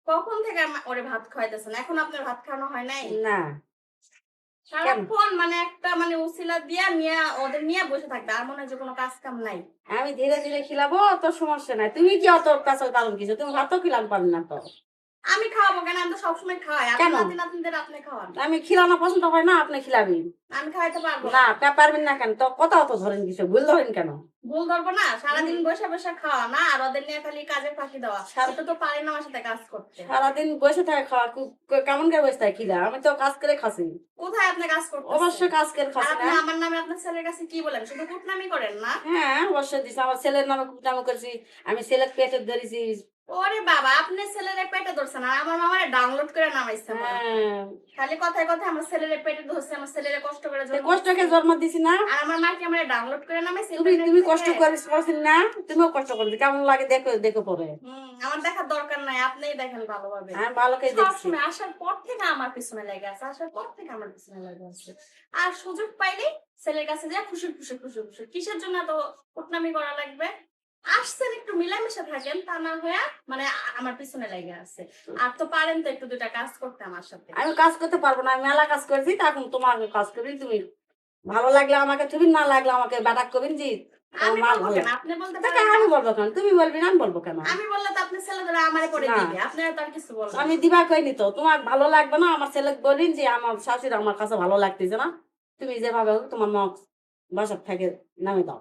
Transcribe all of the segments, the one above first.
কখন থেকে ওরে ভাত খাওয়াইতেছেন? এখন আপনার ভাত খাওয়ানো হয় নাই? না। সারাক্ষণ মানে একটা মানে উছিলা দিয়া ওদের নিয়ে বসে থাকবে। আর মনে হয় যে কোনো কাজ কাম নাই। আমি ধীরে ধীরে খিলাবো, তো সমস্যা নাই। তুমি কি অত পেছাল পালন কিছু? তুমি ভাতও খিলান পারো না তো। আমি খাওয়াবো কেন? আমি তো সবসময় খাওয়াই। আপনার কেন? নাতি-নাতনিদের আপনি খাওয়ান। আমি খিলানো পছন্দ হয় না, আপনি খিলাবেন। আমি খাওয়াইতে পারবো না, না। পারবেন না কেন? তো কথা অত ধরেন কিছু, ভুল ধরেন কেন? ভুল ধরবো না? সারাদিন বসে, বসে খাওয়া না আর ওদের নিয়ে খালি কাজে ফাঁকি দেওয়া। এটা তো পারে না আমার সাথে কাজ করতে। সারাদিন বসে থাকে খাওয়া, কেমন করে বসে থাকে খিলা? আমি তো কাজ করে খাসি। কোথায় আপনি কাজ করতেছেন? অবশ্যই কাজ করে আর খাসি আপনি না। আমার নামে আপনার ছেলের কাছে কি বলেন? শুধু কুটনামি করেন না? হ্যাঁ, অবশ্যই দিছি। আমার ছেলের নামে কুটনামি করছি, আমি ছেলের পেটে ধরেছি। ওরে বাবা! আপনি ছেলেরে পেটে ধরছেন আর আমার মামারে ডাউনলোড করে নামাইছে আমার উপর। হ্যাঁ, খালি কথায়, কথায় আমার ছেলেরে পেটে ধরছে, আমার ছেলেরে কষ্ট করে জন্ম কষ্টকে দিছে। জন্ম দিছি না। আর আমার মা কি আমারে ডাউনলোড করে নামাইছে তুমি ইন্টারনেট তুমি কষ্ট থেকে? করছেন না, তুমিও কষ্ট করছি। কেমন লাগে দেখো, দেখো পরে। আমার দেখার দরকার নাই। আপনিই দেখেন ভালোভাবে। আমি ভালোকেই দেখছি। সবসময় আসার পর থেকে আমার পিছনে লেগে আছে। আসার পর থেকে আমার পিছনে লেগে আছে। আর সুযোগ পাইলেই ছেলের কাছে যায় খুশুর, খুশুর, খুশুর, খুশুর। কিসের জন্য এত কুটনামি করা লাগবে? আসছেন একটু মিলামিশা থাকেন, তা না হইয়া মানে আমার পিছনে লেগে আছে। আর তো পারেন তো একটু ২ টা কাজ করতে আমার সাথে। আমি কাজ করতে পারবো না, আমি মেলা কাজ করছি। তখন তোমার কাজ করবি তুমি। ভালো লাগলে আমাকে তুমি, না লাগলে আমাকে বাটাক করবেন জি। তোমার আমি মা বলবো ভালো। কেন? আপনি বলতে তাকে পারেন না? আমি বলবো কেন? তুমি বলবি না, আমি বলবো কেন? আমি বললে তো আপনার ছেলেরা আমারে পরে না, দিবে। আপনারা তো আর কিছু বলবেন আমি না। দিবা কইনি তো। তোমার ভালো লাগবে না, আমার ছেলে বলিন যে আমার শাশুড়ি আমার কাছে ভালো লাগতেছে না। তুমি যেভাবে হোক তোমার মা বাসার থেকে নামে দাও।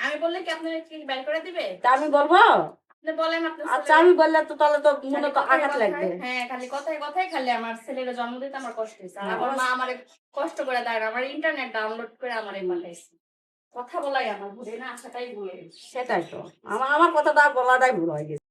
আমি বললে কি আপনারা কি বের করে দিবে? তা আমি বলবো? আপনি বলেন আপনার আচ্ছা, ছেলেরে। আমি বললে তো তাহলে তো মনে খালি তো কথায়, আঘাত লাগবে। কথায় খালি কথায়, কথায় খালি আমার ছেলেরে জন্ম দিতে আমার কষ্ট হইছে। আর হ্যাঁ, আমার মা আমারে কষ্ট করে দেয় না। আমার ইন্টারনেট ডাউনলোড করে আমারে পাঠাইছে। কথা বলাই আমার ভুল না, আসাটাই ভুল হয়ে গেছে। সেটাই তো। আমার কথাটা বলাটাই ভুল হয়ে গেছে।